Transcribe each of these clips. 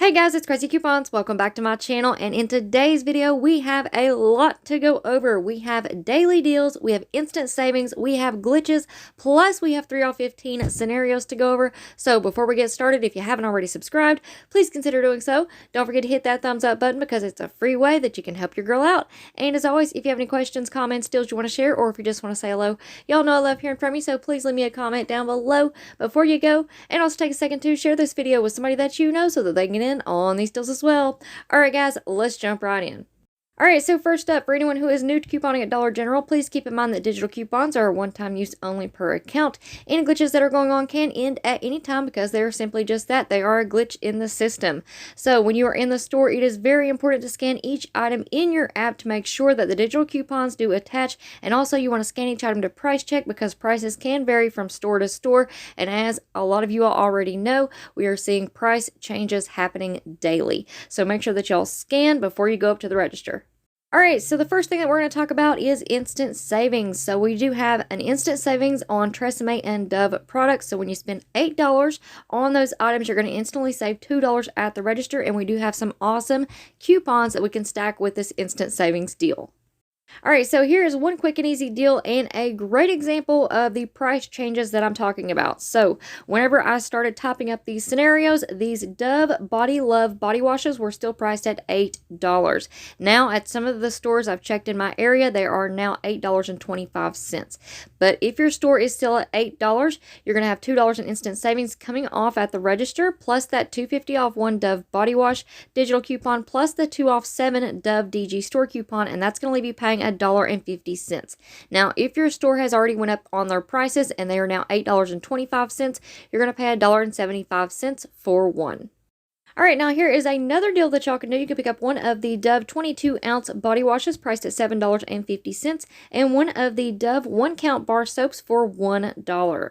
Hey guys, it's Craz-E Coupons. Welcome back to my channel, and in today's video we have a lot to go over. We have daily deals, we have instant savings, we have glitches, plus we have 3 off 15 scenarios to go over. So before we get started, if you haven't already subscribed, please consider doing so. Don't forget to hit that thumbs up button because it's a free way that you can help your girl out. And as always, if you have any questions, comments, deals you want to share, or if you just want to say hello, y'all know I love hearing from you, so please leave me a comment down below before you go. And also take a second to share this video with somebody that you know so that they can get in on these deals as well. Alright guys, let's jump right in. Alright, so first up, for anyone who is new to couponing at Dollar General, please keep in mind that digital coupons are one-time use only per account. Any glitches that are going on can end at any time because they are simply just that. They are a glitch in the system. So when you are in the store, it is very important to scan each item in your app to make sure that the digital coupons do attach. And also you want to scan each item to price check because prices can vary from store to store. And as a lot of you all already know, we are seeing price changes happening daily. So make sure that y'all scan before you go up to the register. Alright, so the first thing that we're going to talk about is instant savings. So we do have an instant savings on Tresemme and Dove products. So when you spend $8 on those items, you're going to instantly save $2 at the register. And we do have some awesome coupons that we can stack with this instant savings deal. Alright, so here is one quick and easy deal and a great example of the price changes that I'm talking about. So, whenever I started topping up these scenarios, these Dove Body Love body washes were still priced at $8. Now, at some of the stores I've checked in my area, they are now $8.25. But if your store is still at $8, you're going to have $2 in instant savings coming off at the register, plus that $2.50 off one Dove body wash digital coupon, plus the 2 off 7 Dove DG store coupon, and that's going to leave you paying $1.50. Now, if your store has already went up on their prices and they are now $8.25, you're going to pay $1.75 for one. Alright, now here is another deal that y'all can do. You can pick up one of the Dove 22-ounce body washes priced at $7.50 and one of the Dove 1-count bar soaps for $1.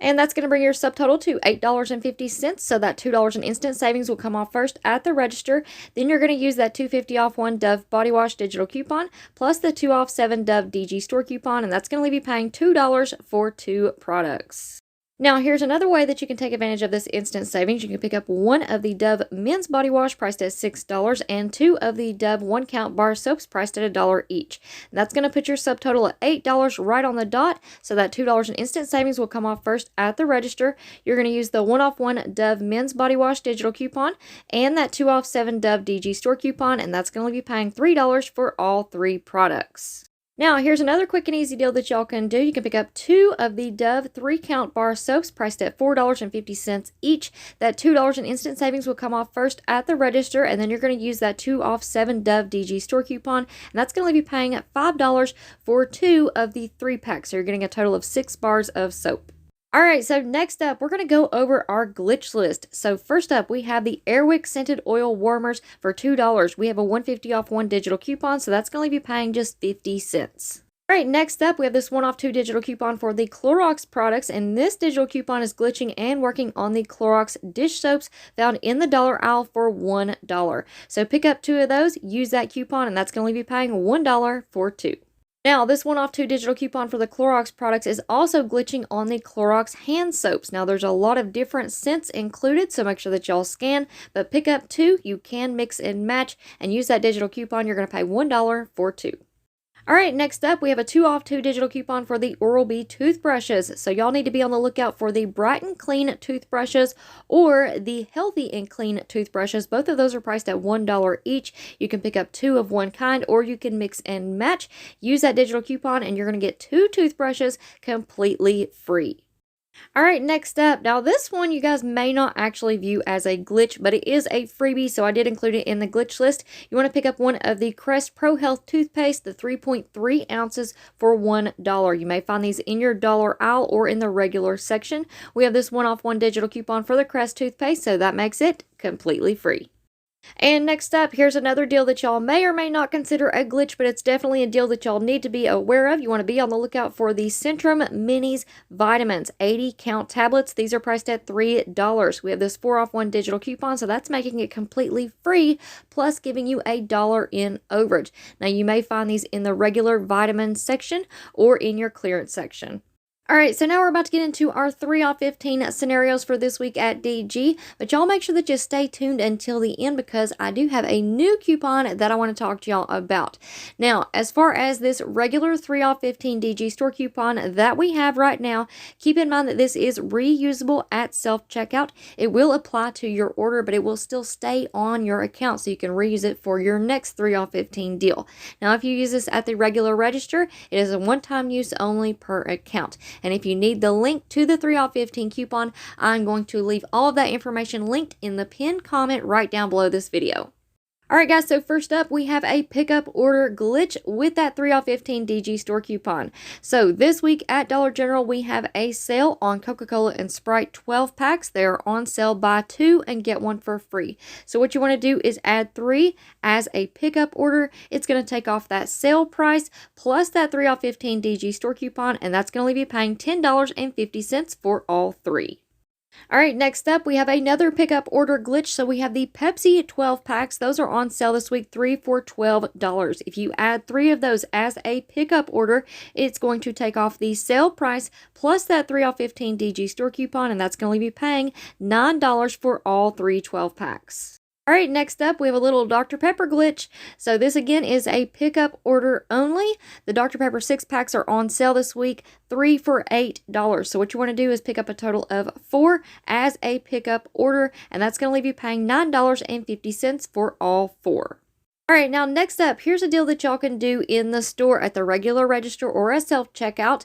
And that's going to bring your subtotal to $8.50, so that $2 in instant savings will come off first at the register. Then you're going to use that $2.50 off one Dove body wash digital coupon, plus the 2 off 7 Dove DG store coupon, and that's going to leave you paying $2 for 2 products. Now, here's another way that you can take advantage of this instant savings. You can pick up one of the Dove men's body wash priced at $6 and 2 of the Dove 1-count bar soaps priced at $1 each. And that's going to put your subtotal at $8 right on the dot, so that $2 in instant savings will come off first at the register. You're going to use the 1 off 1 Dove men's body wash digital coupon and that 2 off 7 Dove DG store coupon, and that's going to be paying $3 for all 3 products. Now, here's another quick and easy deal that y'all can do. You can pick up 2 of the Dove 3-count bar soaps priced at $4.50 each. That $2 in instant savings will come off first at the register, and then you're going to use that 2 off 7 Dove DG store coupon, and that's going to leave you paying $5 for 2 of the 3-packs. So you're getting a total of 6 bars of soap. Alright, so next up, we're going to go over our glitch list. So first up, we have the Airwick Scented Oil Warmers for $2. We have a $1.50 off 1 digital coupon, so that's going to leave you paying just 50 cents. Alright, next up, we have this 1 off 2 digital coupon for the Clorox products, and this digital coupon is glitching and working on the Clorox dish soaps found in the dollar aisle for $1. So pick up 2 of those, use that coupon, and that's going to leave you paying $1 for 2. Now, this 1 off 2 digital coupon for the Clorox products is also glitching on the Clorox hand soaps. Now, there's a lot of different scents included, so make sure that y'all scan, but pick up 2. You can mix and match and use that digital coupon. You're going to pay $1 for 2. Alright, next up, we have a 2 off 2 digital coupon for the Oral-B toothbrushes. So y'all need to be on the lookout for the Bright and Clean toothbrushes or the Healthy and Clean toothbrushes. Both of those are priced at $1 each. You can pick up 2 of one kind, or you can mix and match. Use that digital coupon and you're going to get 2 toothbrushes completely free. Alright, next up, now this one you guys may not actually view as a glitch, but it is a freebie, so I did include it in the glitch list. You want to pick up one of the Crest Pro Health toothpaste, the 3.3 ounces for $1. You may find these in your dollar aisle or in the regular section. We have this 1 off 1 digital coupon for the Crest toothpaste, so that makes it completely free. And next up, here's another deal that y'all may or may not consider a glitch, but it's definitely a deal that y'all need to be aware of. You want to be on the lookout for the Centrum Minis Vitamins 80-count tablets. These are priced at $3. We have this 4 off 1 digital coupon, so that's making it completely free, plus giving you $1 in overage. Now, you may find these in the regular vitamin section or in your clearance section. All right, so now we're about to get into our 3 off 15 scenarios for this week at DG, but y'all make sure that you stay tuned until the end because I do have a new coupon that I want to talk to y'all about. Now, as far as this regular 3 off 15 DG store coupon that we have right now, keep in mind that this is reusable at self-checkout. It will apply to your order, but it will still stay on your account so you can reuse it for your next 3 off 15 deal. Now, if you use this at the regular register, it is a one-time use only per account. And if you need the link to the 3 off 15 coupon, I'm going to leave all of that information linked in the pinned comment right down below this video. Alright guys, so first up we have a pickup order glitch with that 3 off 15 DG store coupon. So this week at Dollar General we have a sale on Coca-Cola and Sprite 12 packs. They are on sale, buy 2 and get 1 for free. So what you want to do is add 3 as a pickup order. It's going to take off that sale price plus that 3 off 15 DG store coupon, and that's going to leave you paying $10.50 for all 3. Alright, next up we have another pickup order glitch. So we have the Pepsi 12 packs. Those are on sale this week, 3 for $12. If you add 3 of those as a pickup order, it's going to take off the sale price plus that 3 off 15 DG store coupon, and that's going to leave you paying $9 for all 3 12 packs. Alright, next up we have a little Dr. Pepper glitch. So this again is a pickup order only. The Dr. Pepper 6 packs are on sale this week, 3 for $8. So what you want to do is pick up a total of 4 as a pickup order, and that's going to leave you paying $9.50 for all 4. Alright, now next up, here's a deal that y'all can do in the store at the regular register or a self-checkout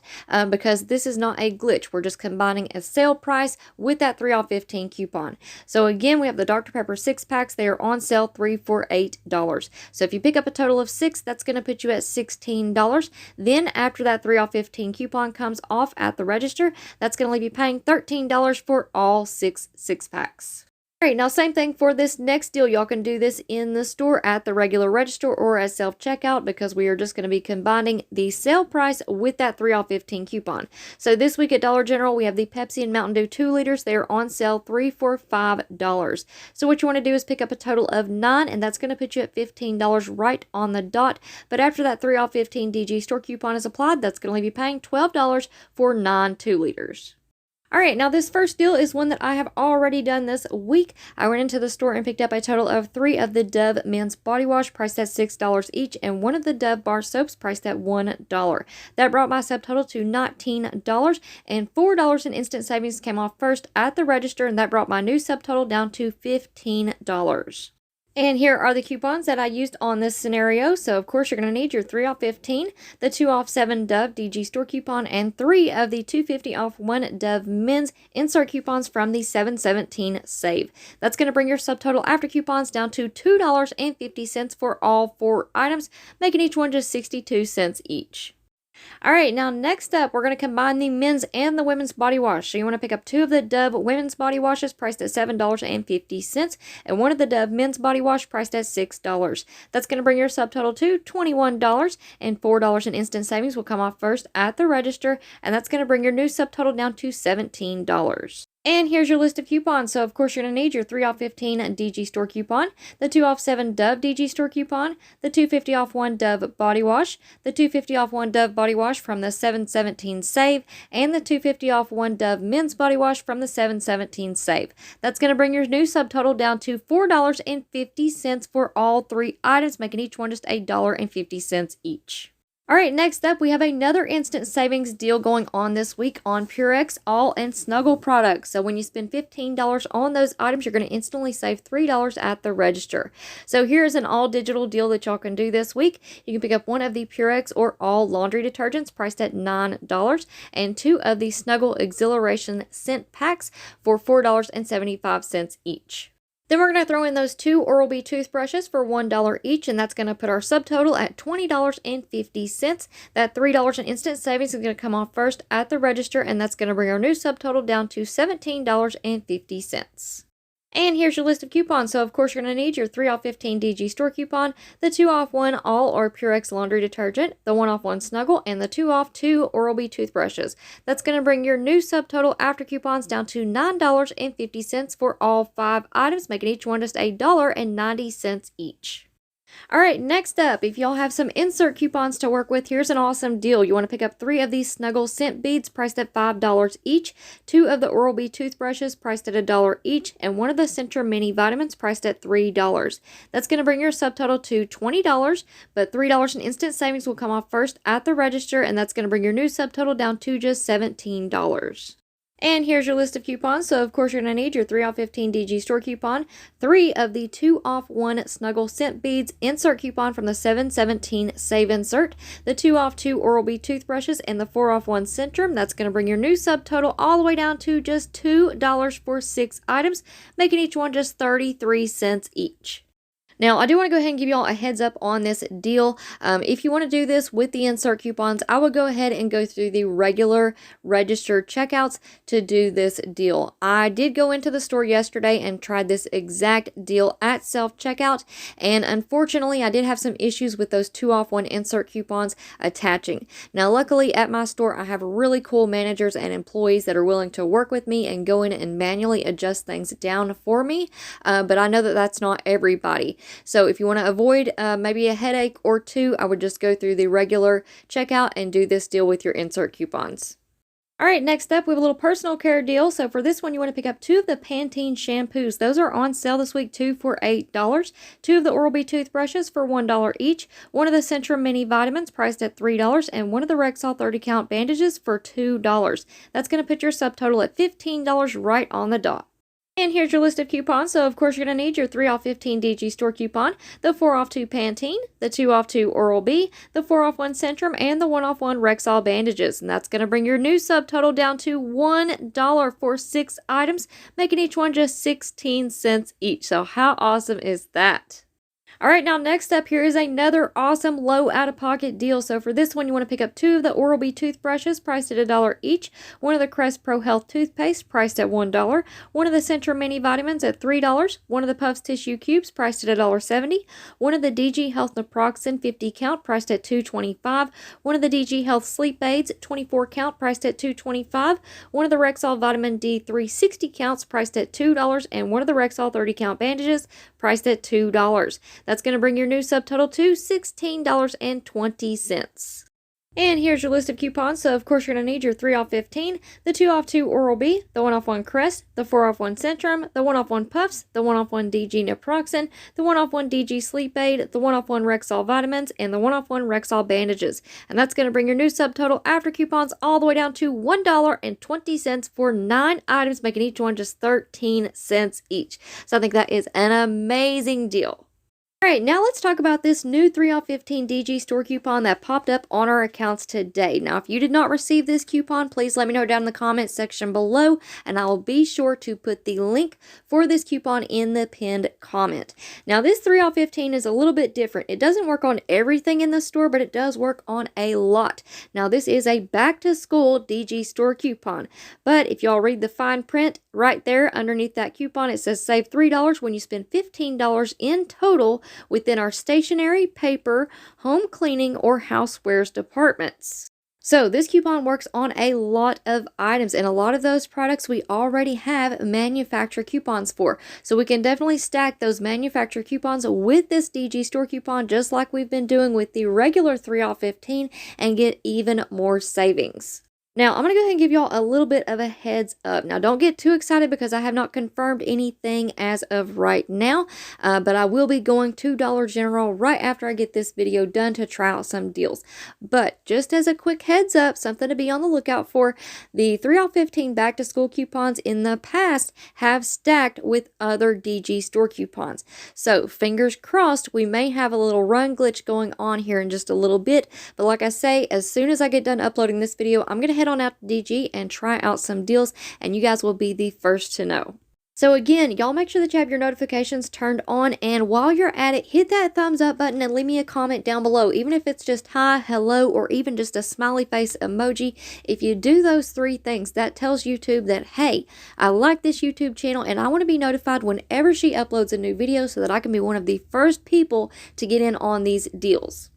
because this is not a glitch. We're just combining a sale price with that 3 off 15 coupon. So again, we have the Dr. Pepper 6 packs. They are on sale, 3 for $8. So if you pick up a total of 6, that's going to put you at $16. Then after that 3 off 15 coupon comes off at the register, that's going to leave you paying $13 for all 6 packs. Alright, now same thing for this next deal. Y'all can do this in the store at the regular register or as self-checkout because we are just going to be combining the sale price with that 3 off 15 coupon. So this week at Dollar General, we have the Pepsi and Mountain Dew 2 liters. They are on sale, 3 for $5. So what you want to do is pick up a total of 9, and that's going to put you at $15 right on the dot. But after that 3 off 15 DG store coupon is applied, that's going to leave you paying $12 for 9 2 liters. Alright, now this first deal is one that I have already done this week. I went into the store and picked up a total of 3 of the Dove men's body wash priced at $6 each and 1 of the Dove bar soaps priced at $1. That brought my subtotal to $19, and $4 in instant savings came off first at the register, and that brought my new subtotal down to $15. And here are the coupons that I used on this scenario. So, of course, you're going to need your 3 off 15, the 2 off 7 Dove DG store coupon, and 3 of the 250 off 1 Dove men's insert coupons from the 717 save. That's going to bring your subtotal after coupons down to $2.50 for all 4 items, making each one just 62 cents each. Alright, now next up, we're going to combine the men's and the women's body wash. So you want to pick up 2 of the Dove women's body washes priced at $7.50 and 1 of the Dove men's body wash priced at $6. That's going to bring your subtotal to $21, and $4 in instant savings will come off first at the register, and that's going to bring your new subtotal down to $17. And here's your list of coupons. So, of course, you're going to need your 3 off 15 DG store coupon, the 2 off 7 Dove DG store coupon, the 250 off 1 Dove body wash, the 250 off 1 Dove body wash from the 717 save, and the 250 off 1 Dove men's body wash from the 717 save. That's going to bring your new subtotal down to $4.50 for all 3 items, making each one just $1.50 each. Alright, next up we have another instant savings deal going on this week on Purex All and Snuggle products. So when you spend $15 on those items, you're going to instantly save $3 at the register. So here's an all digital deal that y'all can do this week. You can pick up 1 of the Purex or All laundry detergents priced at $9 and 2 of the Snuggle Exhilaration scent packs for $4.75 each. Then we're going to throw in those 2 Oral-B toothbrushes for $1 each, and that's going to put our subtotal at $20.50. That $3 in instant savings is going to come off first at the register, and that's going to bring our new subtotal down to $17.50. And here's your list of coupons. So, of course, you're going to need your 3 off 15 DG store coupon, the 2 off 1 All or Purex laundry detergent, the 1 off 1 Snuggle, and the 2 off 2 Oral-B toothbrushes. That's going to bring your new subtotal after coupons down to $9.50 for all 5 items, making each one just $1.90 each. All right, next up, if y'all have some insert coupons to work with, here's an awesome deal. You want to pick up 3 of these Snuggle scent beads priced at $5 each, 2 of the Oral-B toothbrushes priced at $1 each, and 1 of the Centrum mini vitamins priced at $3. That's going to bring your subtotal to $20, but $3 in instant savings will come off first at the register, and that's going to bring your new subtotal down to just $17. And here's your list of coupons. So, of course, you're going to need your 3 off 15 DG store coupon, 3 of the 2 off 1 Snuggle scent beads insert coupon from the 7/17 save insert, the 2 off 2 Oral-B toothbrushes, and the 4 off 1 Centrum. That's going to bring your new subtotal all the way down to just $2 for 6 items, making each one just 33 cents each. Now, I do want to go ahead and give you all a heads up on this deal. If you want to do this with the insert coupons, I will go ahead and go through the regular registered checkouts to do this deal. I did go into the store yesterday and tried this exact deal at self-checkout, and unfortunately, I did have some issues with those 2 off 1 insert coupons attaching. Now, luckily, at my store, I have really cool managers and employees that are willing to work with me and go in and manually adjust things down for me, but I know that that's not everybody. So if you want to avoid maybe a headache or two, I would just go through the regular checkout and do this deal with your insert coupons. All right, next up, we have a little personal care deal. So for this one, you want to pick up 2 of the Pantene shampoos. Those are on sale this week, 2 for $8. 2 of the Oral-B toothbrushes for $1 each. 1 of the Centrum mini vitamins priced at $3, and 1 of the Rexall 30 count bandages for $2. That's going to put your subtotal at $15 right on the dot. And here's your list of coupons. So, of course, you're going to need your 3 off 15 DG store coupon, the 4 off 2 Pantene, the 2 off 2 Oral-B, the 4 off 1 Centrum, and the 1 off 1 Rexall bandages. And that's going to bring your new subtotal down to $1 for 6 items, making each one just 16 cents each. So how awesome is that? All right, now next up here is another awesome low out-of-pocket deal. So for this one, you want to pick up 2 of the Oral-B toothbrushes priced at $1 each, 1 of the Crest Pro Health toothpaste priced at $1, 1 of the Centrum mini vitamins at $3, 1 of the Puffs tissue cubes priced at $1.70, 1 of the DG Health Naproxen 50 count priced at $2.25, 1 of the DG Health sleep aids 24 count priced at $2.25, 1 of the Rexall vitamin D 360 counts priced at $2, and 1 of the Rexall 30 count bandages priced at $2. That's going to bring your new subtotal to $16.20. And here's your list of coupons. So, of course, you're going to need your 3 off 15, the 2 off 2 Oral-B, the 1 off 1 Crest, the 4 off 1 Centrum, the 1 off 1 Puffs, the 1 off 1 DG Naproxen, the 1 off 1 DG Sleep Aid, the 1 off 1 Rexall Vitamins, and the 1 off 1 Rexall Bandages. And that's going to bring your new subtotal after coupons all the way down to $1.20 for 9 items, making each one just 13 cents each. So I think that is an amazing deal. All right, now let's talk about this new 3 off 15 DG store coupon that popped up on our accounts today. Now, if you did not receive this coupon, please let me know down in the comments section below, and I will be sure to put the link for this coupon in the pinned comment. Now, this 3 off 15 is a little bit different. It doesn't work on everything in the store, but it does work on a lot. Now, this is a back-to-school DG store coupon, but if y'all read the fine print right there underneath that coupon, it says save $3 when you spend $15 in total within our stationery, paper, home cleaning, or housewares departments. So this coupon works on a lot of items, and a lot of those products we already have manufacturer coupons for. So we can definitely stack those manufacturer coupons with this DG store coupon, just like we've been doing with the regular 3 off 15, and get even more savings. Now, I'm going to go ahead and give y'all a little bit of a heads up. Now, don't get too excited because I have not confirmed anything as of right now, but I will be going to Dollar General right after I get this video done to try out some deals. But just as a quick heads up, something to be on the lookout for, the 3 off 15 back to school coupons in the past have stacked with other DG store coupons. So, fingers crossed, we may have a little run glitch going on here in just a little bit. But like I say, as soon as I get done uploading this video, I'm going to head on out to DG and try out some deals, and you guys will be the first to know. So again, y'all make sure that you have your notifications turned on, and while you're at it, hit that thumbs up button and leave me a comment down below, even if it's just hi, hello, or even just a smiley face emoji. If you do those 3 things, that tells YouTube that, hey, I like this YouTube channel and I want to be notified whenever she uploads a new video so that I can be one of the first people to get in on these deals.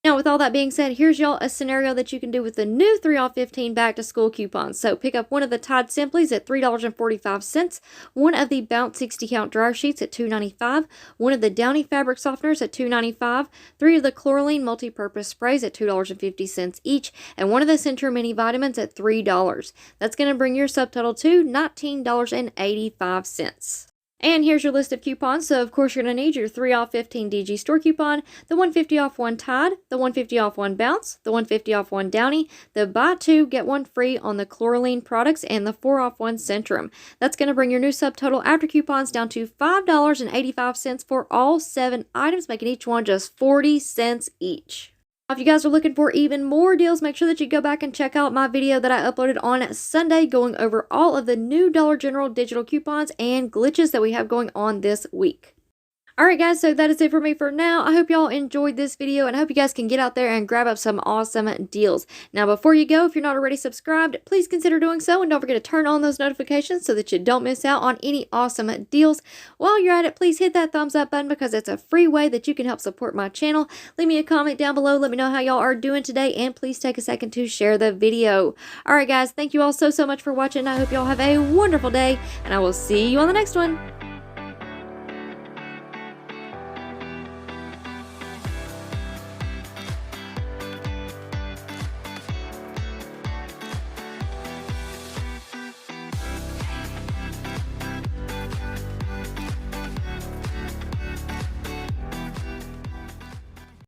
Now, with all that being said, here's y'all a scenario that you can do with the new 3 off 15 back to school coupons. So pick up one of the Tide Simplies at $3.45, one of the Bounce 60 count dryer sheets at $2.95, one of the Downy fabric softeners at $2.95, 3 of the Chlorine multi-purpose sprays at $2.50 each, and one of the Centrum mini vitamins at $3. That's going to bring your subtotal to $19.85. And here's your list of coupons. So, of course, you're going to need your 3 off 15 DG store coupon, the 150 off 1 Tide, the 150 off 1 Bounce, the 150 off 1 Downy, the buy 2, get 1 free on the Chlorine products, and the 4 off 1 Centrum. That's going to bring your new subtotal after coupons down to $5.85 for all 7 items, making each one just 40 cents each. If you guys are looking for even more deals, make sure that you go back and check out my video that I uploaded on Sunday going over all of the new Dollar General digital coupons and glitches that we have going on this week. Alright guys, so that is it for me for now. I hope y'all enjoyed this video, and I hope you guys can get out there and grab up some awesome deals. Now before you go, if you're not already subscribed, please consider doing so, and don't forget to turn on those notifications so that you don't miss out on any awesome deals. While you're at it, please hit that thumbs up button because it's a free way that you can help support my channel. Leave me a comment down below, let me know how y'all are doing today, and please take a second to share the video. Alright guys, thank you all so much for watching. I hope y'all have a wonderful day, and I will see you on the next one.